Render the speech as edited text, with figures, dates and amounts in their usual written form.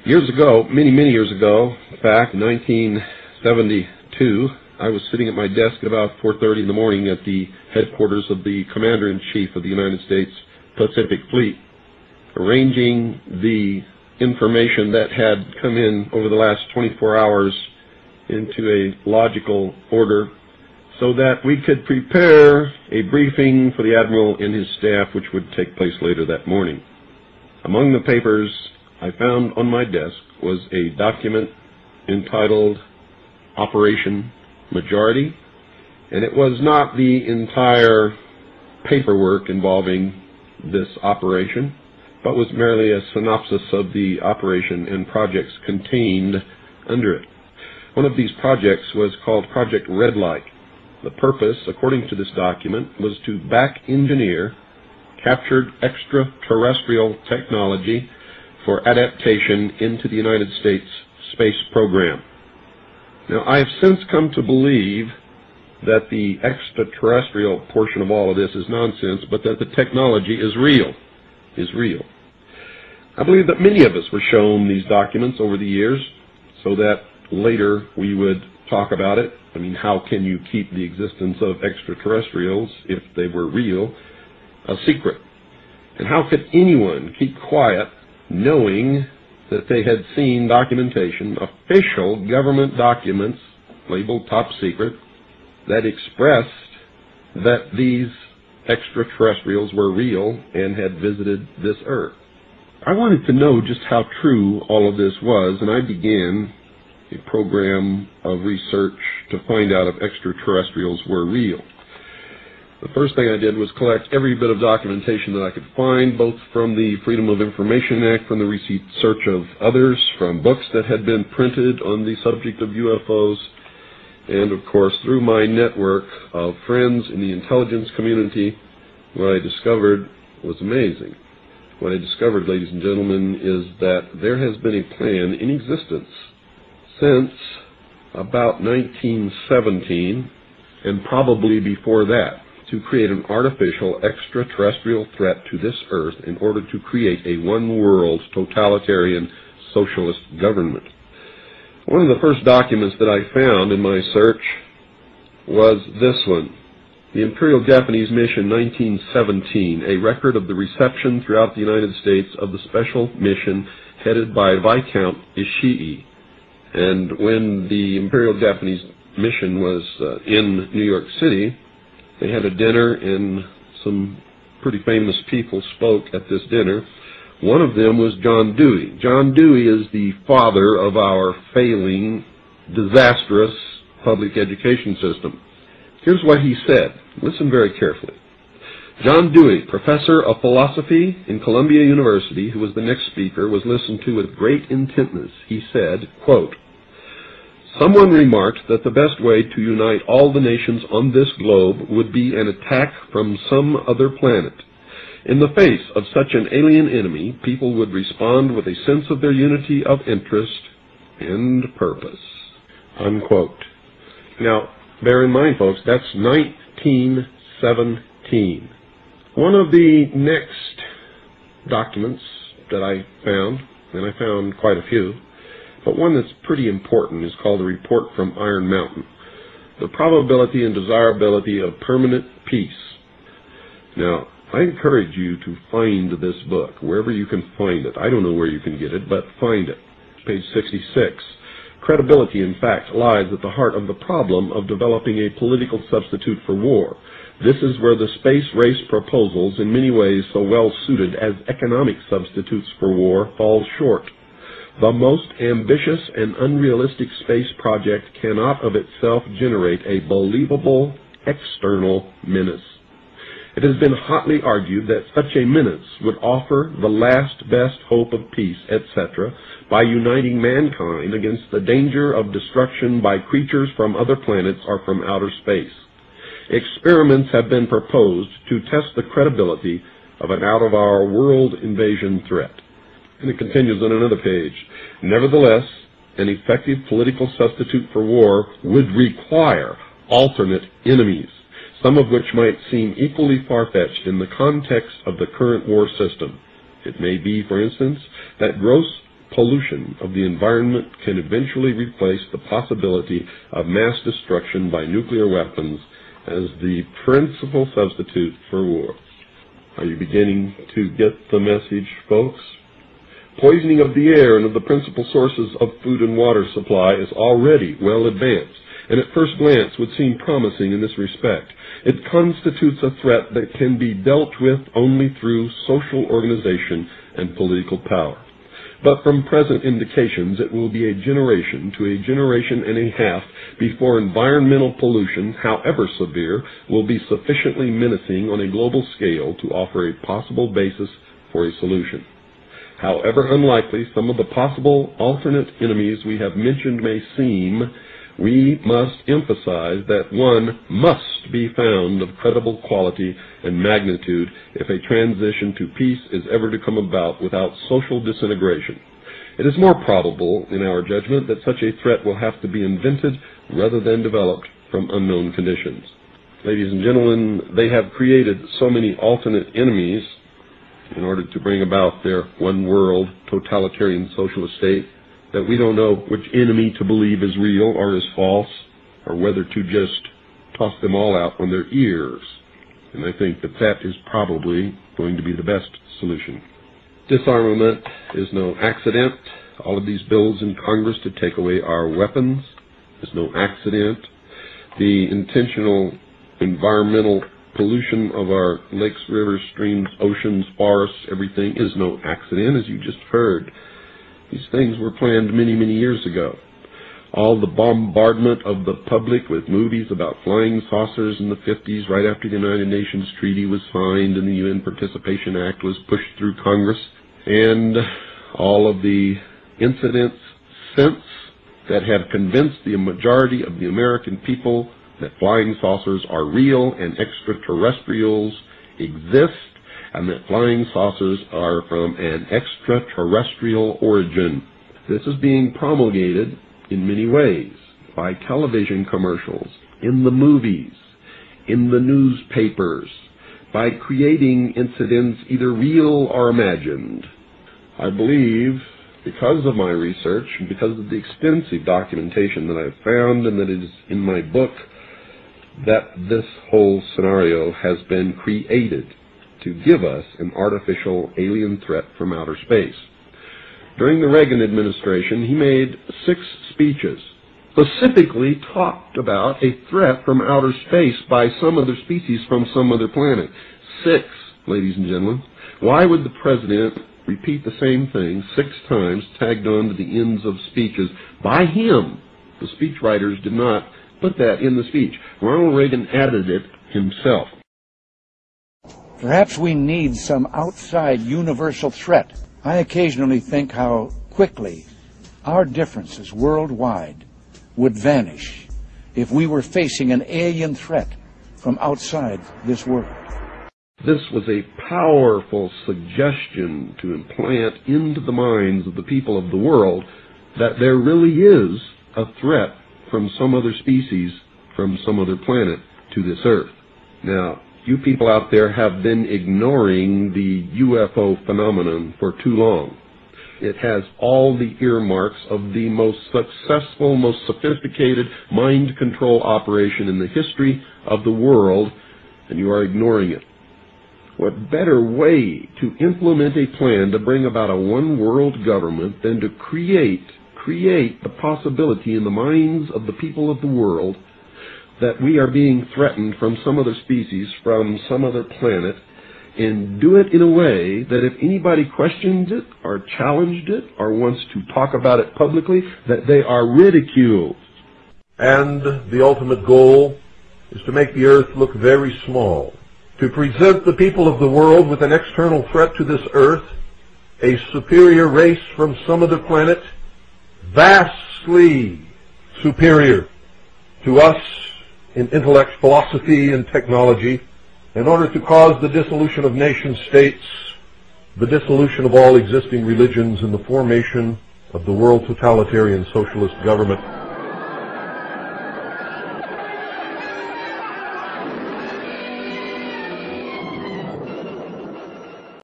Years ago, many years ago, in fact, in 1972, I was sitting at my desk at about 4:30 in the morning at the headquarters of the Commander-in-Chief of the United States Pacific Fleet, arranging the information that had come in over the last 24 hours into a logical order so that we could prepare a briefing for the Admiral and his staff, which would take place later that morning. Among the papers I found on my desk was a document entitled Operation Majority, and it was not the entire paperwork involving this operation, but was merely a synopsis of the operation and projects contained under it. One of these projects was called Project Red Light. The purpose, according to this document, was to back-engineer captured extraterrestrial technology for adaptation into the United States space program. Now, I have since come to believe that the extraterrestrial portion of all of this is nonsense, but that the technology is real. I believe that many of us were shown these documents over the years so that later we would talk about it. I mean, how can you keep the existence of extraterrestrials, if they were real, a secret? And how could anyone keep quiet knowing that they had seen documentation, official government documents labeled top secret, that expressed that these extraterrestrials were real and had visited this Earth? I wanted to know just how true all of this was, and I began a program of research to find out if extraterrestrials were real. The first thing I did was collect every bit of documentation that I could find, both from the Freedom of Information Act, from the research of others, from books that had been printed on the subject of UFOs, and of course through my network of friends in the intelligence community. What I discovered was amazing. What I discovered, ladies and gentlemen, is that there has been a plan in existence since about 1917, and probably before that, to create an artificial extraterrestrial threat to this Earth in order to create a one-world totalitarian socialist government. One of the first documents that I found in my search was this one, the Imperial Japanese Mission 1917, a record of the reception throughout the United States of the special mission headed by Viscount Ishii. And when the Imperial Japanese Mission was in New York City, they had a dinner, and some pretty famous people spoke at this dinner. One of them was John Dewey. John Dewey is the father of our failing, disastrous public education system. Here's what he said. Listen very carefully. John Dewey, professor of philosophy in Columbia University, who was the next speaker, was listened to with great intentness. He said, quote, "Someone remarked that the best way to unite all the nations on this globe would be an attack from some other planet. In the face of such an alien enemy, people would respond with a sense of their unity of interest and purpose." Unquote. Now, bear in mind, folks, that's 1917. One of the next documents that I found, and I found quite a few, but one that's pretty important, is called the Report from Iron Mountain, the probability and desirability of permanent peace. Now, I encourage you to find this book, wherever you can find it. I don't know where you can get it, but find it. Page 66. Credibility, in fact, lies at the heart of the problem of developing a political substitute for war. This is where the space race proposals, in many ways so well suited as economic substitutes for war, fall short. The most ambitious and unrealistic space project cannot of itself generate a believable external menace. It has been hotly argued that such a menace would offer the last best hope of peace, etc., by uniting mankind against the danger of destruction by creatures from other planets or from outer space. Experiments have been proposed to test the credibility of an out-of-our-world invasion threat. And it continues on another page. Nevertheless, an effective political substitute for war would require alternate enemies, some of which might seem equally far-fetched in the context of the current war system. It may be, for instance, that gross pollution of the environment can eventually replace the possibility of mass destruction by nuclear weapons as the principal substitute for war. Are you beginning to get the message, folks? Poisoning of the air and of the principal sources of food and water supply is already well advanced, and at first glance would seem promising in this respect. It constitutes a threat that can be dealt with only through social organization and political power. But from present indications, it will be a generation to a generation and a half before environmental pollution, however severe, will be sufficiently menacing on a global scale to offer a possible basis for a solution. However unlikely some of the possible alternate enemies we have mentioned may seem, we must emphasize that one must be found of credible quality and magnitude if a transition to peace is ever to come about without social disintegration. It is more probable, in our judgment, that such a threat will have to be invented rather than developed from unknown conditions. Ladies and gentlemen, they have created so many alternate enemies in order to bring about their one-world totalitarian socialist state that we don't know which enemy to believe is real or is false, or whether to just toss them all out on their ears. And I think that that is probably going to be the best solution. Disarmament is no accident. All of these bills in Congress to take away our weapons is no accident. The intentional environmental pollution of our lakes, rivers, streams, oceans, forests, everything is no accident, as you just heard. These things were planned many, many years ago. All the bombardment of the public with movies about flying saucers in the 50s, right after the United Nations Treaty was signed and the UN Participation Act was pushed through Congress, and all of the incidents since that have convinced the majority of the American people that flying saucers are real and extraterrestrials exist, and that flying saucers are from an extraterrestrial origin. This is being promulgated in many ways, by television commercials, in the movies, in the newspapers, by creating incidents either real or imagined. I believe, because of my research, and because of the extensive documentation that I've found and that is in my book, that this whole scenario has been created to give us an artificial alien threat from outer space. During the Reagan administration, he made 6 speeches, specifically talked about a threat from outer space by some other species from some other planet. 6, ladies and gentlemen. Why would the president repeat the same thing 6 times, tagged on to the ends of speeches by him? The speechwriters did not put that in the speech. Ronald Reagan added it himself. Perhaps we need some outside universal threat. I occasionally think how quickly our differences worldwide would vanish if we were facing an alien threat from outside this world. This was a powerful suggestion to implant into the minds of the people of the world that there really is a threat from some other species, from some other planet to this earth. Now, you people out there have been ignoring the UFO phenomenon for too long. It has all the earmarks of the most successful, most sophisticated mind control operation in the history of the world, and you are ignoring it. What better way to implement a plan to bring about a one-world government than to create the possibility in the minds of the people of the world that we are being threatened from some other species, from some other planet, and do it in a way that if anybody questions it or challenged it or wants to talk about it publicly, that they are ridiculed. And the ultimate goal is to make the earth look very small, to present the people of the world with an external threat to this earth, a superior race from some other planet, vastly superior to us in intellect, philosophy, and technology, in order to cause the dissolution of nation-states, the dissolution of all existing religions, and the formation of the world totalitarian socialist government.